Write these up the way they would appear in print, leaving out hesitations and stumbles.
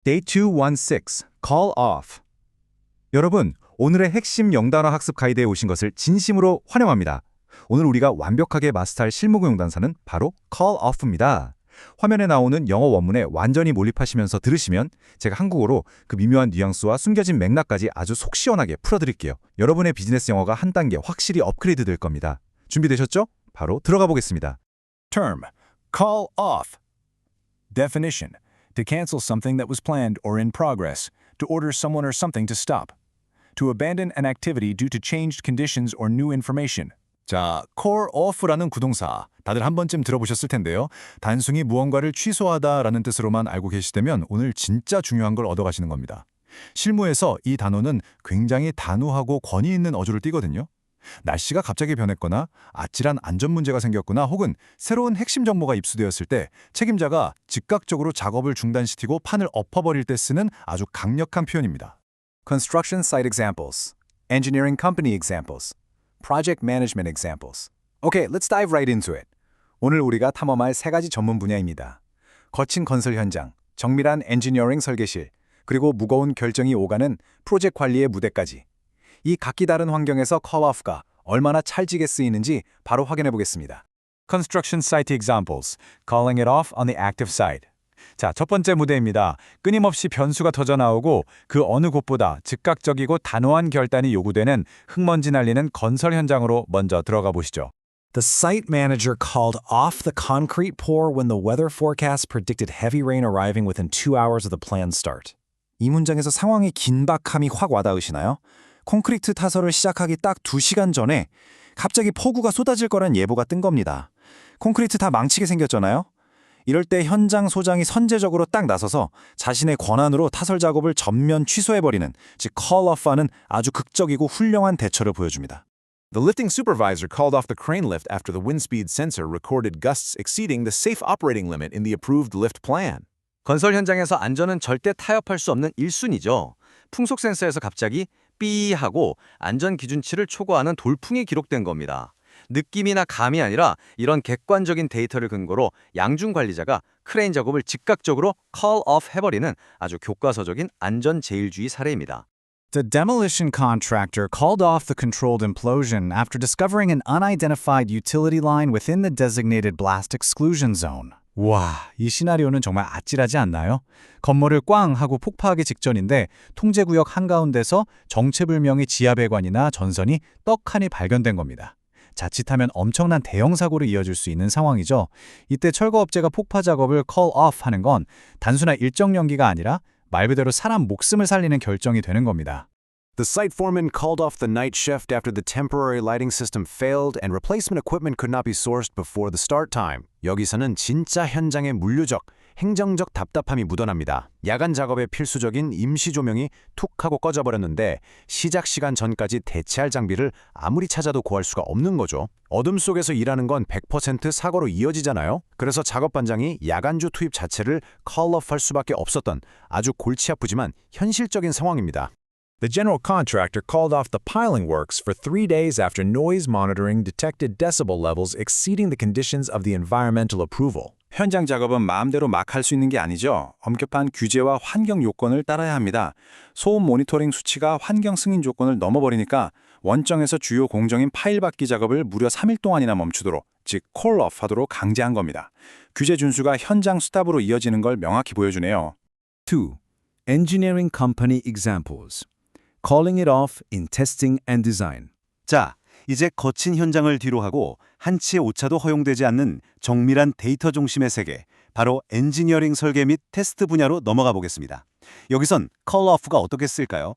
Day 216, Call Off. 여러분, 오늘의 핵심 영단어 학습 가이드에 오신 것을 진심으로 환영합니다. 오늘 우리가 완벽하게 마스터할 실무구 영단사는 바로 Call Off입니다. 화면에 나오는 영어 원문에 완전히 몰입하시면서 들으시면 제가 한국어로 그 미묘한 뉘앙스와 숨겨진 맥락까지 아주 속 시원하게 풀어드릴게요. 여러분의 비즈니스 영어가 한 단계 확실히 업그레이드 될 겁니다. 준비되셨죠? 바로 들어가 보겠습니다. Term, call off. Definition, to cancel something that was planned or in progress, to order someone or something to stop. To abandon an activity due to changed conditions or new information. 자, call off라는 구동사, 다들 한 번쯤 들어보셨을 텐데요. 단순히 무언가를 취소하다라는 뜻으로만 알고 계시다면 오늘 진짜 중요한 걸 얻어가시는 겁니다. 실무에서 이 단어는 굉장히 단호하고 권위 있는 어조를 띠거든요. 날씨가 갑자기 변했거나 아찔한 안전 문제가 생겼거나 혹은 새로운 핵심 정보가 입수되었을 때 책임자가 즉각적으로 작업을 중단시키고 판을 엎어버릴 때 쓰는 아주 강력한 표현입니다. Construction site examples, engineering company examples, project management examples. Okay, let's dive right into it. 오늘 우리가 탐험할 세 가지 전문 분야입니다. 거친 건설 현장, 정밀한 엔지니어링 설계실, 그리고 무거운 결정이 오가는 프로젝트 관리의 무대까지. 이 각기 다른 환경에서 call off가 얼마나 찰지게 쓰이는지 바로 확인해 보겠습니다. Construction site examples, calling it off on the active site. 자, 첫 번째 무대입니다. 끊임없이 변수가 터져 나오고 그 어느 곳보다 즉각적이고 단호한 결단이 요구되는 흙먼지 날리는 건설 현장으로 먼저 들어가 보시죠. The site manager called off the concrete pour when the weather forecast predicted heavy rain arriving within 2 hours of the planned start. 이 문장에서 상황의 긴박함이 확 와닿으시나요? 콘크리트 타설을 시작하기 딱 2시간 전에 갑자기 폭우가 쏟아질 거란 예보가 뜬 겁니다. 콘크리트 다 망치게 생겼잖아요? 이럴 때 현장 소장이 선제적으로 딱 나서서 자신의 권한으로 타설 작업을 전면 취소해버리는, 즉 call off하는 아주 극적이고 훌륭한 대처를 보여줍니다. The lifting supervisor called off the crane lift after the wind speed sensor recorded gusts exceeding the safe operating limit in the approved lift plan. 건설 현장에서 안전은 절대 타협할 수 없는 1순위죠. 풍속 센서에서 갑자기 삐 하고 안전 기준치를 초과하는 돌풍이 기록된 겁니다. 느낌이나 감이 아니라 이런 객관적인 데이터를 근거로 양중 관리자가 크레인 작업을 즉각적으로 call off 해버리는 아주 교과서적인 안전 제일주의 사례입니다. The demolition contractor called off the controlled implosion after discovering an unidentified utility line within the designated blast exclusion zone. 와, 이 시나리오는 정말 아찔하지 않나요? 건물을 꽝 하고 폭파하기 직전인데 통제구역 한가운데서 정체불명의 지하배관이나 전선이 떡하니 발견된 겁니다. 자칫하면 엄청난 대형 사고로 이어질 수 있는 상황이죠. 이때 철거업체가 폭파 작업을 call off 하는 건 단순한 일정 연기가 아니라 말 그대로 사람 목숨을 살리는 결정이 되는 겁니다. The site foreman called off the night shift after the temporary lighting system failed and replacement equipment could not be sourced before the start time. 여기서는 진짜 현장의 물류적, 행정적 답답함이 묻어납니다. 야간 작업에 필수적인 임시 조명이 툭 하고 꺼져버렸는데 시작 시간 전까지 대체할 장비를 아무리 찾아도 구할 수가 없는 거죠. 어둠 속에서 일하는 건 100% 사고로 이어지잖아요. 그래서 작업 반장이 야간주 투입 자체를 call off 할 수밖에 없었던 아주 골치 아프지만 현실적인 상황입니다. The general contractor called off the piling works for 3 days after noise monitoring detected decibel levels exceeding the conditions of the environmental approval. 현장 작업은 마음대로 막 할 수 있는 게 아니죠. 엄격한 규제와 환경 요건을 따라야 합니다. 소음 모니터링 수치가 환경 승인 조건을 넘어버리니까 원정에서 주요 공정인 파일 받기 작업을 무려 3일 동안이나 멈추도록, 즉 call off 하도록 강제한 겁니다. 규제 준수가 현장 스탑으로 이어지는 걸 명확히 보여주네요. 2. Engineering company examples. Calling it off in testing and design. 자, 이제 거친 현장을 뒤로하고 한치의 오차도 허용되지 않는 정밀한 데이터 중심의 세계, 바로 엔지니어링 설계 및 테스트 분야로 넘어가 보겠습니다. 여기선 call off가 어떻게 쓸까요?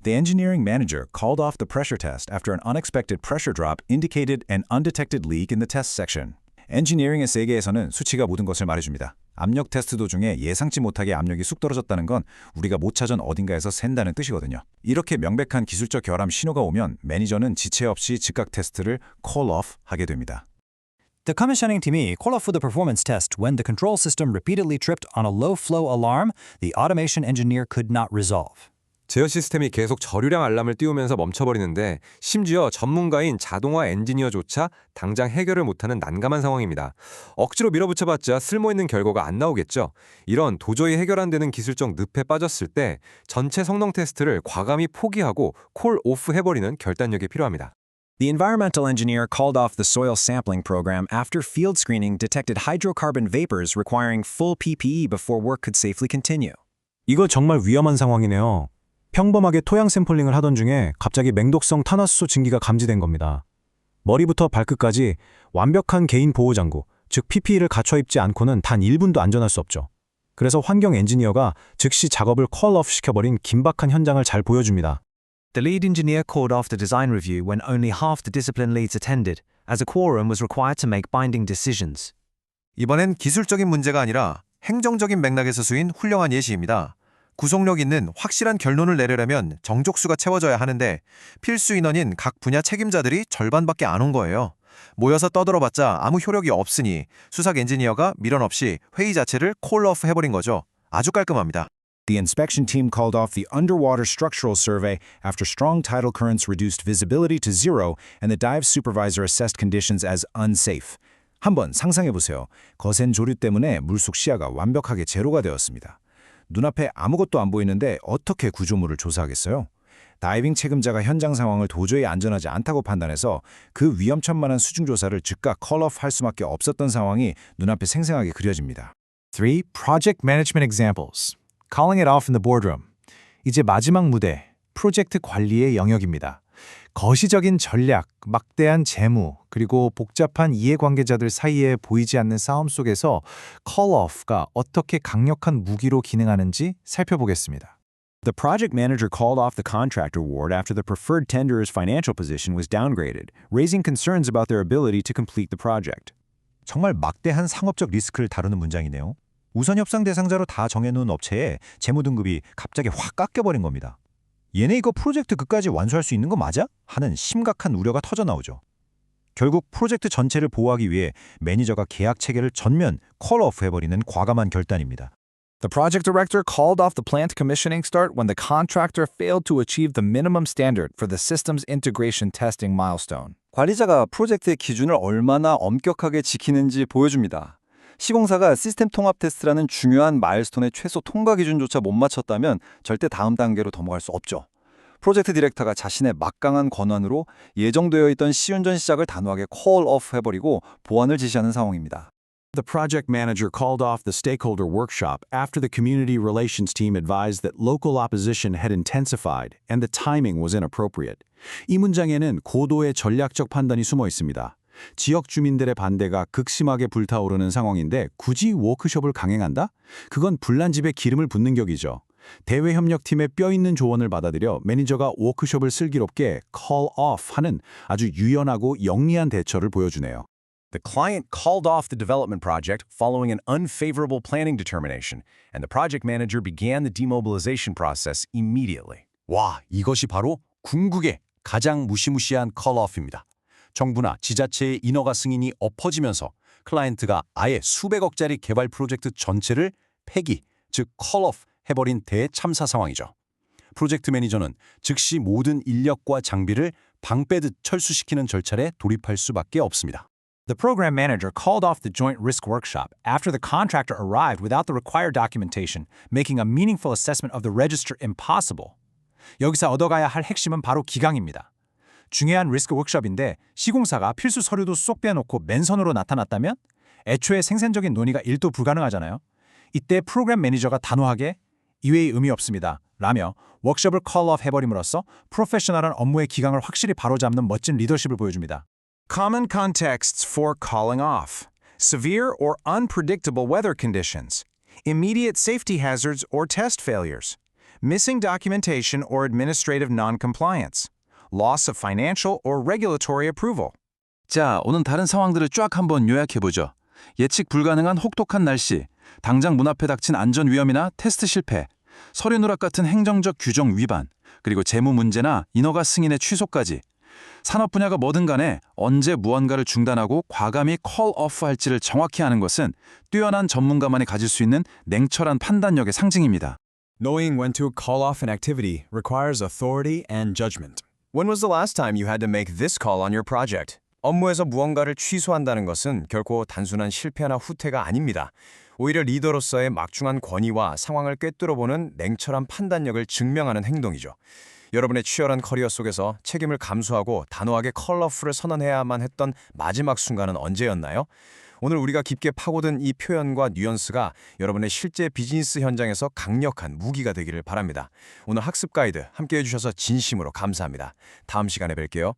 The engineering manager called off the pressure test after an unexpected pressure drop indicated an undetected leak in the test section. 엔지니어링의 세계에서는 수치가 모든 것을 말해줍니다. 압력 테스트 도중에 예상치 못하게 압력이 쑥 떨어졌다는 건 우리가 못 찾은 어딘가에서 샌다는 뜻이거든요. 이렇게 명백한 기술적 결함 신호가 오면 매니저는 지체 없이 즉각 테스트를 call off 하게 됩니다. The commissioning 팀이 call off the performance test when the control system repeatedly tripped on a low flow alarm the automation engineer could not resolve. 제어 시스템이 계속 저류량 알람을 띄우면서 멈춰버리는데 심지어 전문가인 자동화 엔지니어조차 당장 해결을 못하는 난감한 상황입니다. 억지로 밀어붙여봤자 쓸모있는 결과가 안 나오겠죠. 이런 도저히 해결 안 되는 기술적 늪에 빠졌을 때 전체 성능 테스트를 과감히 포기하고 콜 오프 해버리는 결단력이 필요합니다. The environmental engineer called off the soil sampling program after field screening detected hydrocarbon vapors requiring full PPE before work could safely continue. 이거 정말 위험한 상황이네요. 평범하게 토양 샘플링을 하던 중에 갑자기 맹독성 탄화수소 증기가 감지된 겁니다. 머리부터 발끝까지 완벽한 개인 보호장구, 즉 PPE를 갖춰 입지 않고는 단 1분도 안전할 수 없죠. 그래서 환경 엔지니어가 즉시 작업을 콜-오프 시켜버린 긴박한 현장을 잘 보여줍니다. The lead engineer called off the design review when only half the discipline leads attended, as a quorum was required to make binding decisions. 이번엔 기술적인 문제가 아니라 행정적인 맥락에서 수인 훌륭한 예시입니다. 구속력 있는 확실한 결론을 내려려면 정족수가 채워져야 하는데 필수 인원인 각 분야 책임자들이 절반밖에 안 온 거예요. 모여서 떠들어봤자 아무 효력이 없으니 수석 엔지니어가 미련 없이 회의 자체를 콜-오프 해버린 거죠. 아주 깔끔합니다. The inspection team called off the underwater structural survey after strong tidal currents reduced visibility to zero and the dive supervisor assessed conditions as unsafe. 한번 상상해 보세요. 거센 조류 때문에 물속 시야가 완벽하게 제로가 되었습니다. 눈앞에 아무것도 안 보이는데 어떻게 구조물을 조사하겠어요? 다이빙 책임자가 현장 상황을 도저히 안전하지 않다고 판단해서 그 위험천만한 수중 조사를 즉각 콜-오프 할 수밖에 없었던 상황이 눈앞에 생생하게 그려집니다. 3. Project management examples. Calling it off in the boardroom. 이제 마지막 무대, 프로젝트 관리의 영역입니다. 거시적인 전략, 막대한 재무, 그리고 복잡한 이해관계자들 사이에 보이지 않는 싸움 속에서 call-off가 어떻게 강력한 무기로 기능하는지 살펴보겠습니다. The project manager called off the contract award after the preferred tenderer's financial position was downgraded, raising concerns about their ability to complete the project. 정말 막대한 상업적 리스크를 다루는 문장이네요. 우선 협상 대상자로 다 정해놓은 업체에 재무 등급이 갑자기 확 깎여버린 겁니다. 얘네 이거 프로젝트 끝까지 완수할 수 있는 거 맞아? 하는 심각한 우려가 터져나오죠. 결국 프로젝트 전체를 보호하기 위해 매니저가 계약 체계를 전면 콜-오프 해버리는 과감한 결단입니다. The project director called off the plant commissioning start when the contractor failed to achieve the minimum standard for the systems integration testing milestone. 관리자가 프로젝트의 기준을 얼마나 엄격하게 지키는지 보여줍니다. 시공사가 시스템 통합 테스트라는 중요한 마일스톤의 최소 통과 기준조차 못 맞췄다면 절대 다음 단계로 넘어갈 수 없죠. 프로젝트 디렉터가 자신의 막강한 권한으로 예정되어 있던 시운전 시작을 단호하게 콜-오프 해버리고 보완을 지시하는 상황입니다. The project manager called off the stakeholder workshop after the community relations team advised that local opposition had intensified and the timing was inappropriate. 이 문장에는 고도의 전략적 판단이 숨어 있습니다. 지역 주민들의 반대가 극심하게 불타오르는 상황인데 굳이 워크숍을 강행한다? 그건 불난 집에 기름을 붓는 격이죠. 대외협력팀의 뼈있는 조언을 받아들여 매니저가 워크숍을 슬기롭게 call off 하는 아주 유연하고 영리한 대처를 보여주네요. The client called off the development project following an unfavorable planning determination, and the project manager began the demobilization process immediately. 와, 이것이 바로 궁극의 가장 무시무시한 콜-오프입니다. 정부나 지자체의 인허가 승인이 엎어지면서 클라이언트가 아예 수백억짜리 개발 프로젝트 전체를 폐기, 즉 콜-오프 해버린 대참사 상황이죠. 프로젝트 매니저는 즉시 모든 인력과 장비를 방빼듯 철수시키는 절차에 돌입할 수밖에 없습니다. The program manager called off the joint risk workshop after the contractor arrived without the required documentation, making a meaningful assessment of the register impossible. 여기서 얻어가야 할 핵심은 바로 기강입니다. 중요한 리스크 워크숍인데 시공사가 필수 서류도 쏙 빼놓고 맨손으로 나타났다면 애초에 생산적인 논의가 1도 불가능하잖아요. 이때 프로그램 매니저가 단호하게 이외의 의미 없습니다 라며 워크숍을 콜-오프 해버림으로써 프로페셔널한 업무의 기강을 확실히 바로잡는 멋진 리더십을 보여줍니다. Common contexts for calling off: severe or unpredictable weather conditions, immediate safety hazards or test failures, missing documentation or administrative non-compliance, loss of financial or regulatory approval. 자, 오늘 다른 상황들을 쫙 한번 요약해보죠. 예측 불가능한 혹독한 날씨, 당장 문 앞에 닥친 안전 위험이나 테스트 실패, 서류 누락 같은 행정적 규정 위반, 그리고 재무 문제나 인허가 승인의 취소까지. 산업 분야가 뭐든 간에 언제 무언가를 중단하고 과감히 콜-오프 할지를 정확히 아는 것은 뛰어난 전문가만이 가질 수 있는 냉철한 판단력의 상징입니다. Knowing when to call off an activity requires authority and judgment. When was the last time you had to make this call on your project? 업무에서 무언가를 취소한다는 것은 결코 단순한 실패나 후퇴가 아닙니다. 오히려 리더로서의 막중한 권위와 상황을 꿰뚫어보는 냉철한 판단력을 증명하는 행동이죠. 여러분의 치열한 커리어 속에서 책임을 감수하고 단호하게 컬러풀을 선언해야만 했던 마지막 순간은 언제였나요? 오늘 우리가 깊게 파고든 이 표현과 뉘앙스가 여러분의 실제 비즈니스 현장에서 강력한 무기가 되기를 바랍니다. 오늘 학습 가이드 함께해 주셔서 진심으로 감사합니다. 다음 시간에 뵐게요.